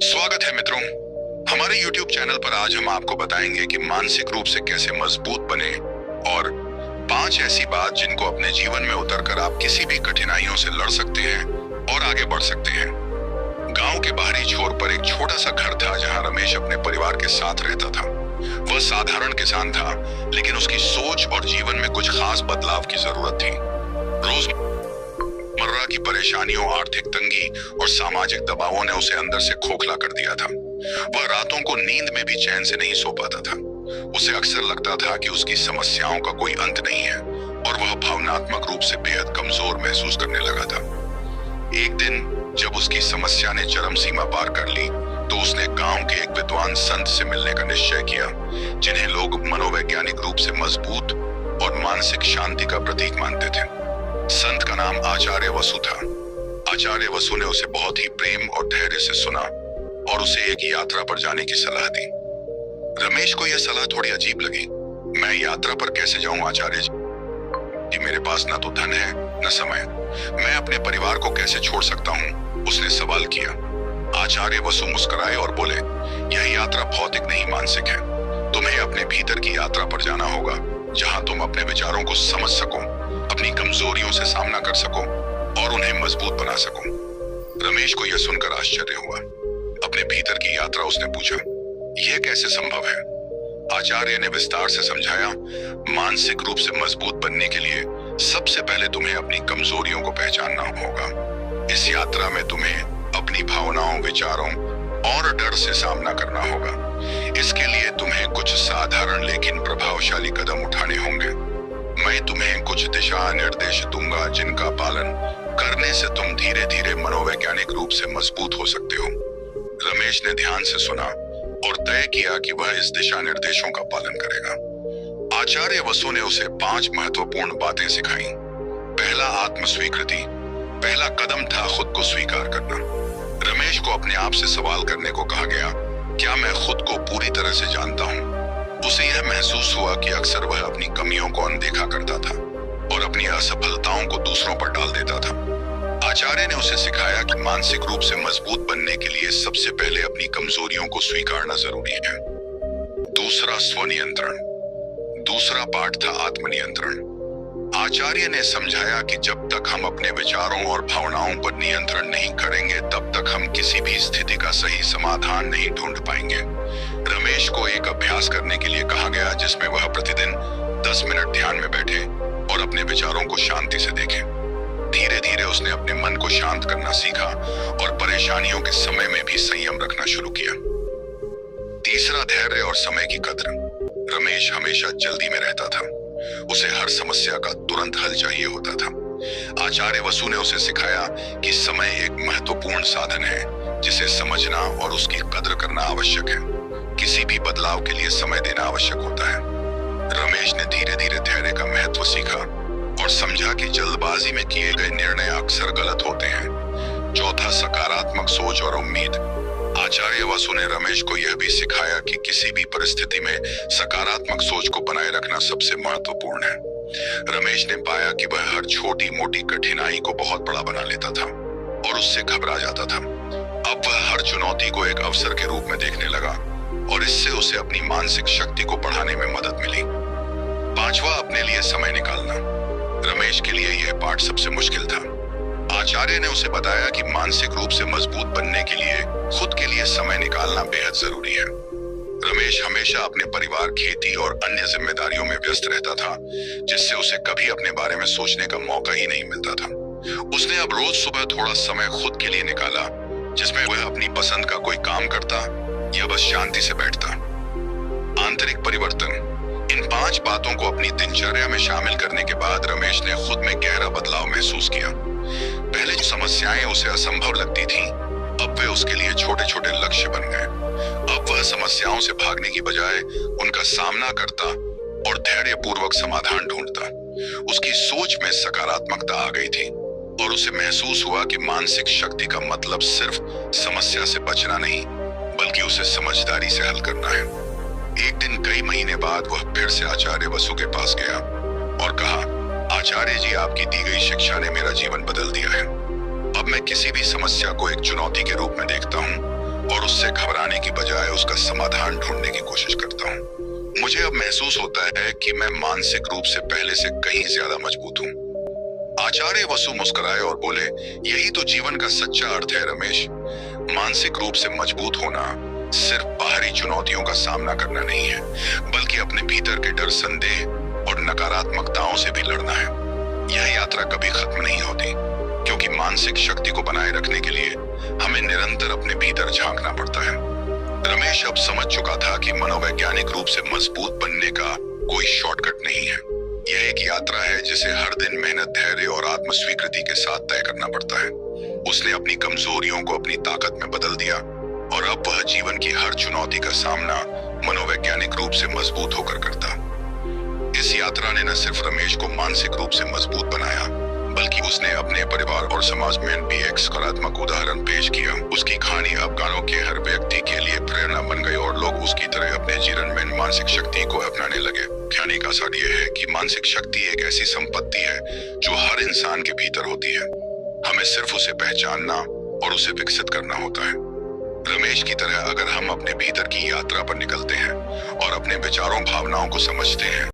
स्वागत है मित्रों। हमारे YouTube चैनल पर आज हम आपको बताएंगे कि मानसिक रूप से कैसे मजबूत बने और 5 ऐसी बात जिनको अपने जीवन में उतरकर आप किसी भी कठिनाइयों से लड़ सकते हैं और आगे बढ़ सकते हैं। गांव के बाहरी छोर पर एक छोटा सा घर था जहां रमेश अपने परिवार के साथ रहता था। वह साधारण किसान था, लेकिन उसकी सोच और जीवन में कुछ खास बदलाव की जरूरत थी। रोजमर्रा की परेशानियों, आर्थिक तंगी और सामाजिक दबावों ने उसे अंदर से खोखला कर दिया था। वह रातों को नींद में भी चैन से नहीं सो पाता था। उसे अक्सर लगता था कि उसकी समस्याओं का कोई अंत नहीं है और वह भावनात्मक रूप से बेहद कमजोर महसूस करने लगा था। एक दिन जब उसकी समस्या ने चरम सीमा पार कर ली, तो उसने गांव के एक विद्वान संत से मिलने का निश्चय किया, जिन्हें लोग मनोवैज्ञानिक रूप से मजबूत और मानसिक शांति का प्रतीक मानते थे। संत का नाम आचार्य वसु था। आचार्य वसु ने उसे बहुत ही प्रेम और धैर्य से सुना और उसे एक यात्रा पर जाने की सलाह दी। रमेश को यह सलाह थोड़ी अजीब लगी। मैं यात्रा पर कैसे जाऊं आचार्य जी? मेरे पास न तो धन है न समय। मैं अपने परिवार को कैसे छोड़ सकता हूं? उसने सवाल किया। आचार्य वसु मुस्कुराए और बोले, यह यात्रा भौतिक नहीं मानसिक है। तुम्हें अपने भीतर की यात्रा पर जाना होगा, जहां तुम अपने विचारों को समझ सको, अपनी कमजोरियों से सामना कर सको और उन्हें मजबूत बना सको। रमेश को यह सुनकर आश्चर्य हुआ। अपने भीतर की यात्रा उसने पूछा, यह कैसे संभव है? आचार्य ने विस्तार से समझाया, मानसिक रूप से मजबूत बनने के लिए सबसे पहले तुम्हें अपनी कमजोरियों को पहचानना होगा। इस यात्रा में तुम्हें अपनी भावनाओं, विचारों और डर से सामना करना होगा। इसके लिए तुम्हें कुछ साधारण लेकिन प्रभावशाली कदम उठाने होंगे। मैं तुम्हें कुछ दिशा निर्देश दूंगा, जिनका पालन करने से तुम धीरे धीरे मनोवैज्ञानिक रूप से मजबूत हो सकते हो। रमेश ने ध्यान से सुना और तय किया कि वह इस दिशा निर्देशों का पालन करेगा। आचार्य वसु ने उसे 5 महत्वपूर्ण बातें सिखाई। पहला, आत्म स्वीकृति। पहला कदम था खुद को स्वीकार करना। रमेश को अपने आप से सवाल करने को कहा गया, क्या मैं खुद को पूरी तरह से जानता हूँ? उसे यह महसूस हुआ कि अक्सर वह अपनी कमियों को अनदेखा करता था और अपनी असफलताओं को दूसरों पर डाल देता था। आचार्य ने उसे सिखाया कि मानसिक रूप से मजबूत बनने के लिए सबसे पहले अपनी कमजोरियों को स्वीकारना जरूरी है। दूसरा, स्वनियंत्रण। दूसरा पाठ था आत्मनियंत्रण। आचार्य ने समझाया कि जब तक हम अपने विचारों और भावनाओं पर नियंत्रण नहीं करेंगे, तब तक हम किसी भी स्थिति का सही समाधान नहीं ढूंढ पाएंगे। रमेश को एक अभ्यास करने के लिए कहा गया, जिसमें वह प्रतिदिन 10 मिनट ध्यान में बैठे और अपने विचारों को शांति से देखे। धीरे धीरे उसने अपने मन को शांत करना सीखा और परेशानियों के समय में भी संयम रखना शुरू किया। तीसरा, धैर्य और समय की कद्र। रमेश हमेशा जल्दी में रहता था। उसे हर समस्या का तुरंत हल चाहिए होता था। आचार्य वसु ने उसे सिखाया कि समय एक महत्वपूर्ण साधन है, जिसे समझना और उसकी कद्र करना आवश्यक है। किसी भी बदलाव के लिए समय देना आवश्यक होता है। रमेश ने धीरे धीरे धैर्य का महत्व सीखा और समझा कि जल्दबाजी में किए गए निर्णय अक्सर गलत होते हैं। चौथा, सकारात्मक सोच और उम्मीद। आचार्य वसु ने रमेश को यह भी सिखाया कि किसी भी परिस्थिति में सकारात्मक सोच को बनाए रखना सबसे महत्वपूर्ण है। रमेश ने पाया कि वह हर छोटी मोटी कठिनाई को बहुत बड़ा बना लेता था और उससे घबरा जाता था। अब वह हर चुनौती को एक अवसर के रूप में देखने लगा और इससे उसे अपनी मानसिक शक्ति को बढ़ाने में मदद मिली। पांचवा, अपने लिए समय निकालना। रमेश के लिए यह पाठ सबसे मुश्किल था। आचार्य ने उसे बताया कि मानसिक रूप से मजबूत बनने के लिए खुद के लिए समय निकालना बेहद जरूरी है। रमेश हमेशा अपने परिवार, खेती और अन्य जिम्मेदारियों में व्यस्त रहता था, जिससे उसे कभी अपने बारे में सोचने का मौका ही नहीं मिलता था। उसने अब रोज सुबह थोड़ा समय खुद के लिए निकाला, जिसमें वह अपनी पसंद का कोई काम करता या बस शांति से बैठता। आंतरिक परिवर्तन। इन 5 बातों को अपनी दिनचर्या में शामिल करने के बाद रमेश ने खुद में गहरा बदलाव महसूस किया। पहले जो समस्याएं उसे असंभव लगती थीं, अब वे उसके लिए छोटे छोटे लक्ष्य बन गए। अब वह समस्याओं से भागने की बजाय उनका सामना करता और धैर्यपूर्वक समाधान ढूंढता। उसकी सोच में सकारात्मकता आ गई थी और उसे महसूस हुआ कि मानसिक शक्ति का मतलब सिर्फ समस्या से बचना नहीं, बल्कि उसे समझदारी से हल करना है। एक दिन कई महीने बाद वह फिर से आचार्य वसु के पास गया और कहा, आचार्य जी, आपकी दी गई शिक्षा ने मेरा जीवन बदल दिया है। अब मैं किसी भी समस्या को एक चुनौती के रूप में देखता हूँ और उससे घबराने की बजाय उसका समाधान ढूंढने की कोशिश करता हूँ। मुझे अब महसूस होता है कि मैं मानसिक रूप से पहले से कहीं ज्यादा मजबूत हूँ। आचार्य वसु मुस्कुराए और बोले, यही तो जीवन का सच्चा अर्थ है रमेश। मानसिक रूप से मजबूत होना सिर्फ बाहरी चुनौतियों का सामना करना नहीं है, बल्कि अपने भीतर के डर, संदेह और नकारात्मकताओं से भी लड़ना है। यह यात्रा कभी खत्म नहीं होती, क्योंकि मानसिक शक्ति को बनाए रखने के लिए हमें निरंतर अपने भीतर झांकना पड़ता है। रमेश अब समझ चुका था कि मनोवैज्ञानिक रूप से मजबूत बनने का कोई शॉर्टकट नहीं है। यह एक यात्रा है जिसे हर दिन मेहनत, धैर्य और आत्मस्वीकृति के साथ तय करना पड़ता है। उसने अपनी कमजोरियों को अपनी ताकत में बदल दिया और अब वह जीवन की हर चुनौती का सामना मनोवैज्ञानिक रूप से मजबूत होकर करता। इस यात्रा ने न सिर्फ रमेश को मानसिक रूप से मजबूत बनाया, बल्कि उसने अपने परिवार और समाज में भी एक सकारात्मक उदाहरण पेश किया। उसकी कहानी अब गांव के हर व्यक्ति के लिए प्रेरणा बन गई और लोग उसकी तरह अपने जीवन में मानसिक शक्ति को अपनाने लगे। कहने का सार यह है कि मानसिक शक्ति एक ऐसी संपत्ति है जो हर इंसान के भीतर होती है। हमें सिर्फ उसे पहचानना और उसे विकसित करना होता है। रमेश की तरह अगर हम अपने भीतर की यात्रा पर निकलते हैं और अपने विचारों, भावनाओं को समझते हैं